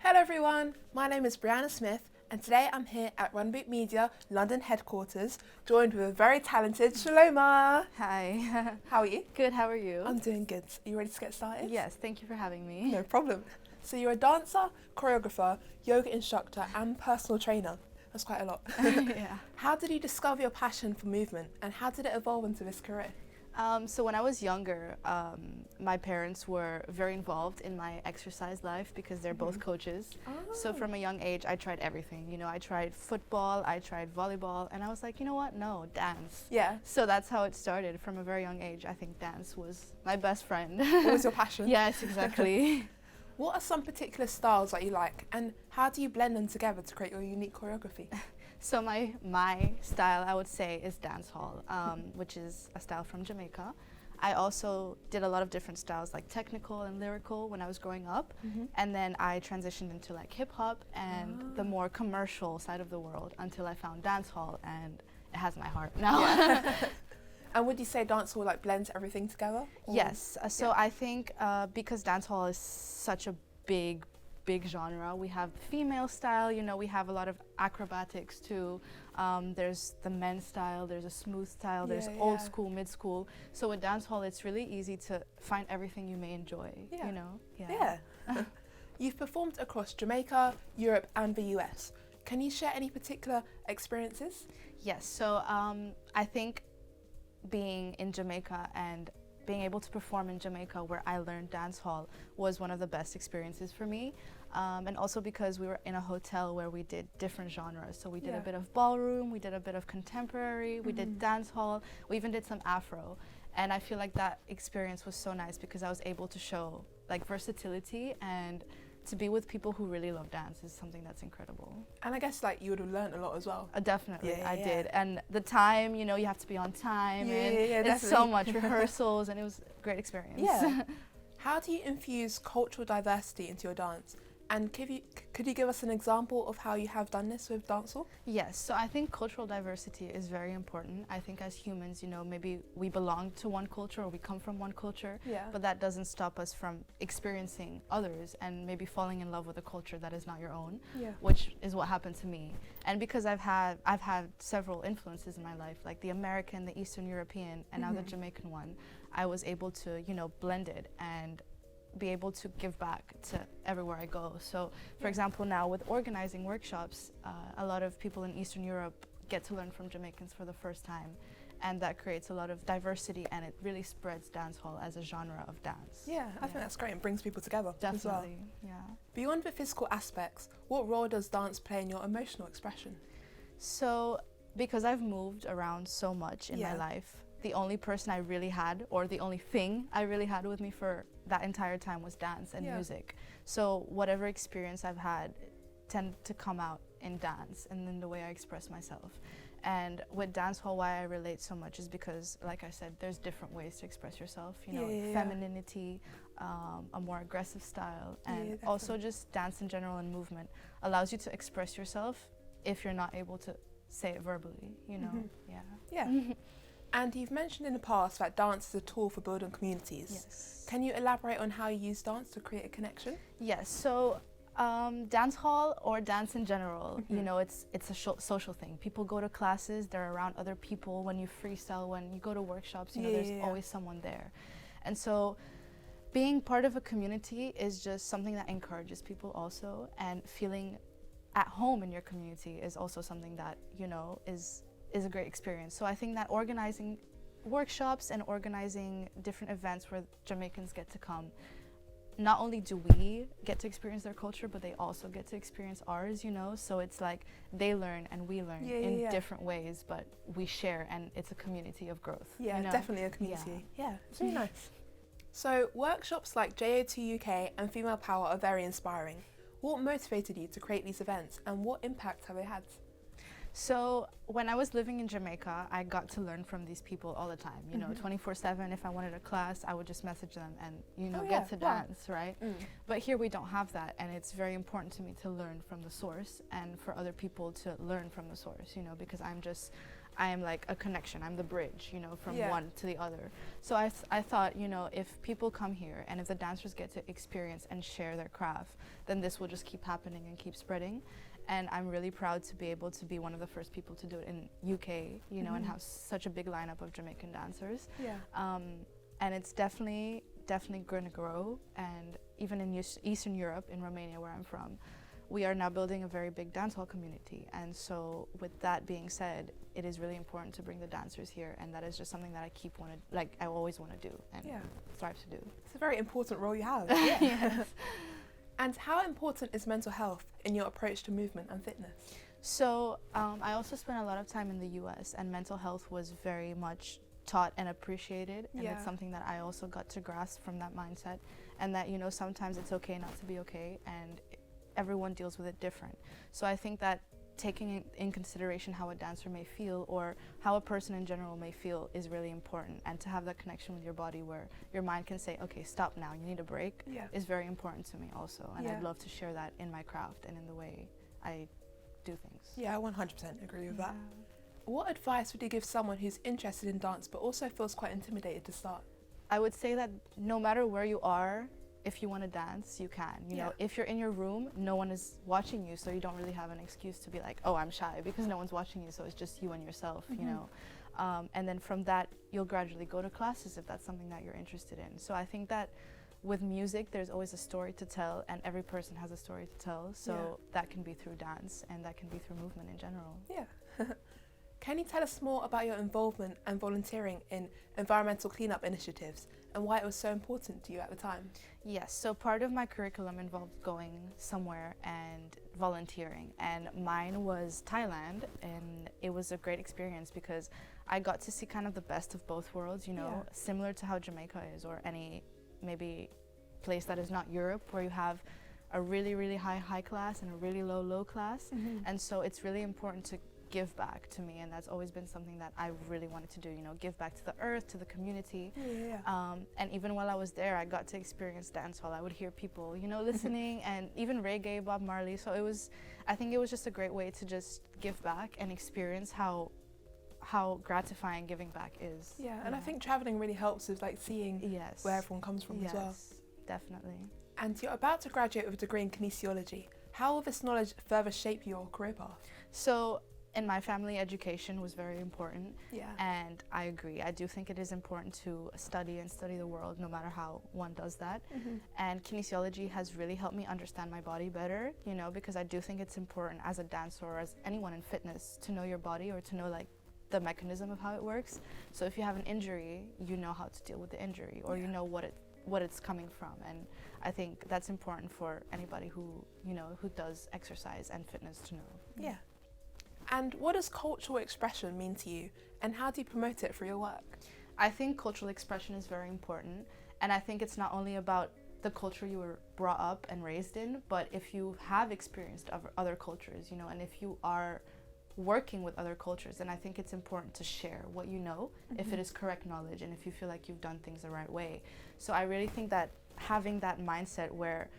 Hello everyone, my name is Brianna Smith and today I'm here at RUNABEAT Media London headquarters, joined with a very talented Sheloma. Hi. How are you? Good, how are you? I'm doing good. Are you ready to get started? Yes, thank you for having me. No problem. So you're a dancer, choreographer, yoga instructor and personal trainer. That's quite a lot. Yeah. How did you discover your passion for movement and how did it evolve into this career? So when I was younger, my parents were very involved in my exercise life because they're both coaches. Oh. So from a young age, I tried everything. You know, I tried football, I tried volleyball, and I was like, you know what? No, dance. Yeah. So that's how it started from a very young age. I think dance was my best friend. What was your passion? Yes, exactly. What are some particular styles that you like and how do you blend them together to create your unique choreography? So my style, I would say, is dancehall, which is a style from Jamaica. I also did a lot of different styles, like technical and lyrical, when I was growing up, and then I transitioned into like hip hop and the more commercial side of the world until I found dancehall, and it has my heart now. Yeah. And would you say dancehall like blends everything together? Or? Yes. So I think because dancehall is such a big genre. We have female style, you know, we have a lot of acrobatics too. There's the men's style, there's a smooth style, there's old school, mid school. So with dancehall, it's really easy to find everything you may enjoy, you know? Yeah. You've performed across Jamaica, Europe and the US. Can you share any particular experiences? Yes, so I think being in Jamaica and being able to perform in Jamaica, where I learned dancehall, was one of the best experiences for me. And also because we were in a hotel where we did different genres. So we did a bit of ballroom, we did a bit of contemporary, we did dancehall, we even did some Afro. And I feel like that experience was so nice because I was able to show like versatility, and to be with people who really love dance is something that's incredible. And I guess like you would have learned a lot as well. Definitely, I did. And the time, you know, you have to be on time, and it's definitely. so much rehearsals, and it was a great experience. Yeah. How do you infuse cultural diversity into your dance? And could you give us an example of how you have done this with dancehall? Yes, so I think cultural diversity is very important. I think as humans, you know, maybe we belong to one culture or we come from one culture, but that doesn't stop us from experiencing others and maybe falling in love with a culture that is not your own, which is what happened to me. And because I've had several influences in my life, like the American, the Eastern European, and now the Jamaican one, I was able to, you know, blend it and be able to give back to everywhere I go. So for example, now with organizing workshops, a lot of people in Eastern Europe get to learn from Jamaicans for the first time, and that creates a lot of diversity, and it really spreads dancehall as a genre of dance. Yeah, I think that's great and brings people together. Definitely, as well. Beyond the physical aspects, what role does dance play in your emotional expression? So because I've moved around so much in my life, the only person I really had, or the only thing I really had with me for that entire time, was dance and music. So whatever experience I've had tend to come out in dance and in the way I express myself. And with dancehall, why I relate so much is because, like I said, there's different ways to express yourself, you know, femininity, a more aggressive style, and also just dance in general and movement allows you to express yourself if you're not able to say it verbally, you know. And you've mentioned in the past that dance is a tool for building communities. Yes. Can you elaborate on how you use dance to create a connection? Yes, so dance hall or dance in general, you know, it's a social thing. People go to classes, they're around other people. When you freestyle, when you go to workshops, you know, there's always someone there. And so being part of a community is just something that encourages people also, and feeling at home in your community is also something that, you know, is a great experience. So I think that organizing workshops and organizing different events where Jamaicans get to come, not only do we get to experience their culture, but they also get to experience ours, you know? So it's like they learn and we learn in different ways, but we share, and it's a community of growth. Yeah, you know? definitely a community. Yeah, it's really nice. So workshops like JO2 UK and Female Power are very inspiring. What motivated you to create these events and what impact have they had? So when I was living in Jamaica, I got to learn from these people all the time, you know, 24/7. If I wanted a class, I would just message them and, you know, get to dance, right? But here we don't have that, and it's very important to me to learn from the source and for other people to learn from the source, you know, because I am like a connection. I'm the bridge, you know, from one to the other. So I thought, you know, if people come here and if the dancers get to experience and share their craft, then this will just keep happening and keep spreading. And I'm really proud to be able to be one of the first people to do it in UK, you know, and have such a big lineup of Jamaican dancers. And it's definitely going to grow. And even in Eastern Europe, in Romania, where I'm from, we are now building a very big dancehall community. And so with that being said, it is really important to bring the dancers here. And that is just something that I always want to do and strive to do. It's a very important role you have. Yes. And how important is mental health in your approach to movement and fitness? So I also spent a lot of time in the US, and mental health was very much taught and appreciated, and it's something that I also got to grasp from that mindset, and that, you know, sometimes it's okay not to be okay, and everyone deals with it different. So I think that taking in consideration how a dancer may feel or how a person in general may feel is really important, and to have that connection with your body where your mind can say, okay, stop now, you need a break, is very important to me also, and I'd love to share that in my craft and in the way I do things. Yeah, I 100% agree with that. What advice would you give someone who's interested in dance but also feels quite intimidated to start? I would say that no matter where you are, if you want to dance, you can. You know, if you're in your room, no one is watching you, so you don't really have an excuse to be like, oh, I'm shy, because no one's watching you, so it's just you and yourself, you know. And then from that, you'll gradually go to classes if that's something that you're interested in. So I think that with music, there's always a story to tell, and every person has a story to tell. So that can be through dance, and that can be through movement in general. Yeah. Can you tell us more about your involvement and volunteering in environmental cleanup initiatives and why it was so important to you at the time? Yes, so part of my curriculum involved going somewhere and volunteering, and mine was Thailand, and it was a great experience because I got to see kind of the best of both worlds, you know, similar to how Jamaica is, or any maybe place that is not Europe, where you have a really, really high class and a really low class. And so it's really important to give back to me, and that's always been something that I really wanted to do, you know, give back to the earth, to the community. And even while I was there, I got to experience dancehall. I would hear people, you know, listening, and even reggae, Bob Marley. So I think it was just a great way to just give back and experience how gratifying giving back is. And I think traveling really helps with like seeing where everyone comes from as well. Definitely. And you're about to graduate with a degree in kinesiology. How will this knowledge further shape your career path? So in my family, education was very important, and I agree. I do think it is important to study the world, no matter how one does that. And kinesiology has really helped me understand my body better, you know, because I do think it's important as a dancer or as anyone in fitness to know your body, or to know like the mechanism of how it works. So if you have an injury, you know how to deal with the injury, or you know what it's coming from. And I think that's important for anybody who, you know, who does exercise and fitness to know. And what does cultural expression mean to you, and how do you promote it through your work? I think cultural expression is very important, and I think it's not only about the culture you were brought up and raised in, but if you have experienced other cultures, you know, and if you are working with other cultures, then I think it's important to share what you know, if it is correct knowledge, and if you feel like you've done things the right way. So I really think that having that mindset where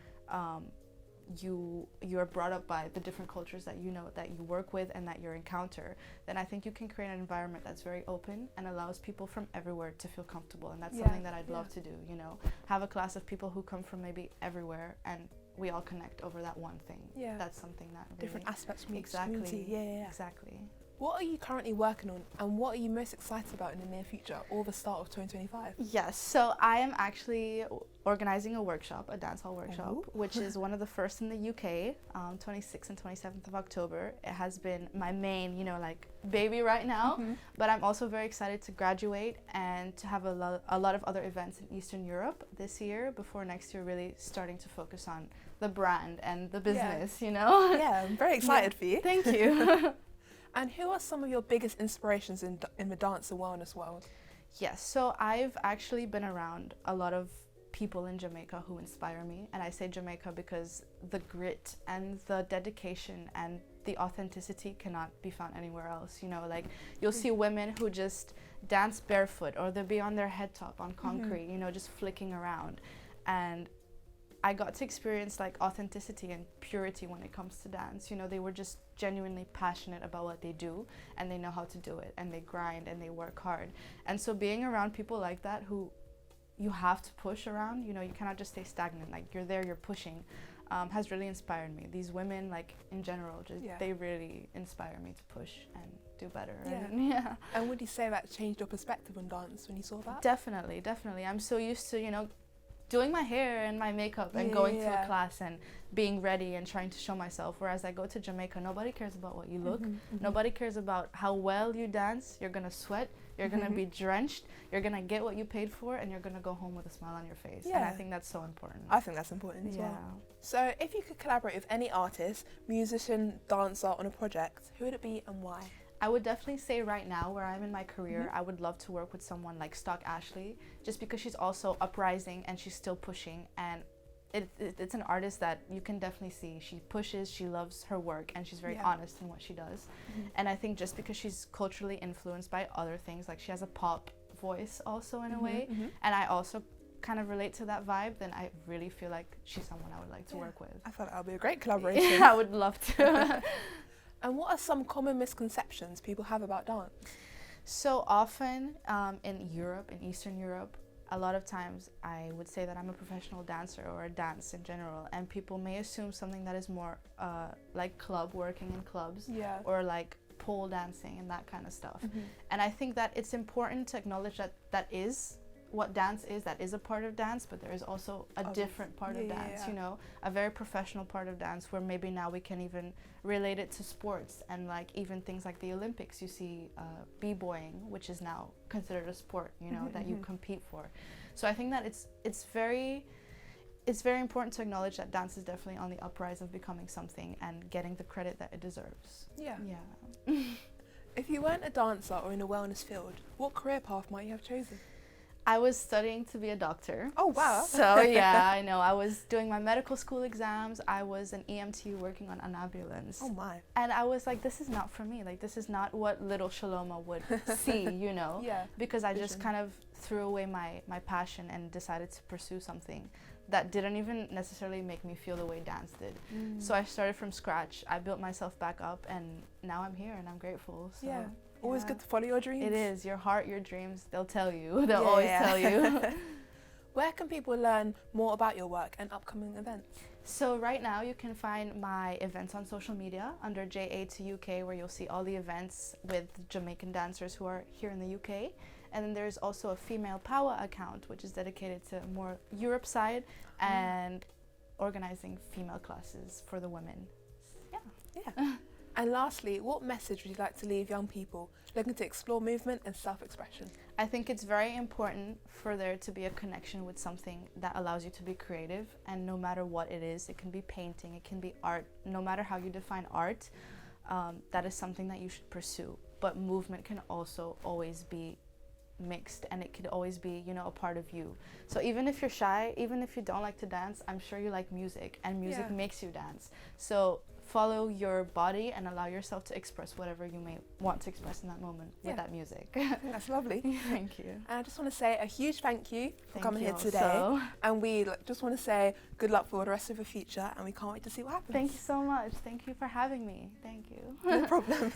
you're brought up by the different cultures that you know, that you work with and that you encounter, then I think you can create an environment that's very open and allows people from everywhere to feel comfortable. And that's something that I'd love to do, you know, have a class of people who come from maybe everywhere, and we all connect over that one thing. That's something that really, different aspects from each exactly community. Exactly. What are you currently working on, and what are you most excited about in the near future or the start of 2025? Yes, so I am actually organizing a workshop, a dancehall workshop, which is one of the first in the UK, 26th and 27th of October. It has been my main, you know, like baby right now, but I'm also very excited to graduate and to have a lot of other events in Eastern Europe this year, before next year really starting to focus on the brand and the business, you know? Yeah, I'm very excited for you. Thank you. And who are some of your biggest inspirations in the dance and wellness world? Yes, so I've actually been around a lot of people in Jamaica who inspire me, and I say Jamaica because the grit and the dedication and the authenticity cannot be found anywhere else. You know, like you'll see women who just dance barefoot, or they'll be on their head top on concrete, you know, just flicking around, and I got to experience like authenticity and purity when it comes to dance. You know, they were just genuinely passionate about what they do, and they know how to do it, and they grind and they work hard. And so being around people like that who you have to push around, you know, you cannot just stay stagnant, like you're there, you're pushing, has really inspired me. These women, like in general, just they really inspire me to push and do better. And would you say that changed your perspective on dance when you saw that? Definitely. I'm so used to, you know, doing my hair and my makeup and going to a class and being ready and trying to show myself. Whereas I go to Jamaica, nobody cares about what you look. Nobody cares about how well you dance. You're gonna sweat, you're gonna be drenched, you're gonna get what you paid for, and you're gonna go home with a smile on your face. And I think that's so important. I think that's important as well. So if you could collaborate with any artist, musician, dancer on a project, who would it be and why? I would definitely say right now, where I'm in my career, I would love to work with someone like Stock Ashley, just because she's also uprising and she's still pushing, and it's an artist that you can definitely see. She pushes, she loves her work, and she's very honest in what she does. And I think just because she's culturally influenced by other things, like she has a pop voice also in a way, and I also kind of relate to that vibe, then I really feel like she's someone I would like to work with. I thought that would be a great collaboration. Yeah, I would love to. And what are some common misconceptions people have about dance? So often in Europe, in Eastern Europe, a lot of times I would say that I'm a professional dancer or a dance in general, and people may assume something that is more like club, working in clubs, or like pole dancing and that kind of stuff. And I think that it's important to acknowledge that that is what dance is, that is a part of dance, but there is also a different part of dance, you know, a very professional part of dance, where maybe now we can even relate it to sports, and like even things like the Olympics, you see b-boying, which is now considered a sport, you know, that you compete for. So I think that it's very important to acknowledge that dance is definitely on the uprise of becoming something and getting the credit that it deserves. If you weren't a dancer or in a wellness field, what career path might you have chosen? I was studying to be a doctor. Oh, wow. So yeah, I know. I was doing my medical school exams. I was an EMT working on an ambulance. Oh my. And I was like, this is not for me. Like, this is not what little Sheloma would see, you know? Because I just kind of threw away my passion and decided to pursue something that didn't even necessarily make me feel the way dance did. So I started from scratch. I built myself back up, and now I'm here and I'm grateful. So. Always good to follow your dreams. It is. Your heart, your dreams, they'll tell you. They'll always tell you. Where can people learn more about your work and upcoming events? So right now you can find my events on social media under JA2UK, where you'll see all the events with Jamaican dancers who are here in the UK. And then there's also a Female Power account, which is dedicated to more Europe side and organizing female classes for the women. And lastly, what message would you like to leave young people looking to explore movement and self-expression? I think it's very important for there to be a connection with something that allows you to be creative, and no matter what it is, it can be painting, it can be art, no matter how you define art, that is something that you should pursue. But movement can also always be mixed, and it could always be, you know, a part of you. So even if you're shy, even if you don't like to dance, I'm sure you like music, and music makes you dance. So follow your body and allow yourself to express whatever you may want to express in that moment with that music. I think that's lovely. Thank you. And I just want to say a huge thank you for coming here today. And we just want to say good luck for the rest of the future, and we can't wait to see what happens. Thank you so much. Thank you for having me. Thank you. No problem.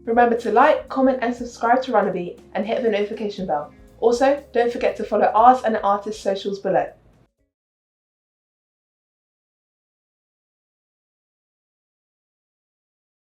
Remember to like, comment and subscribe to RUNABEAT and hit the notification bell. Also, don't forget to follow ours and the artist's socials below.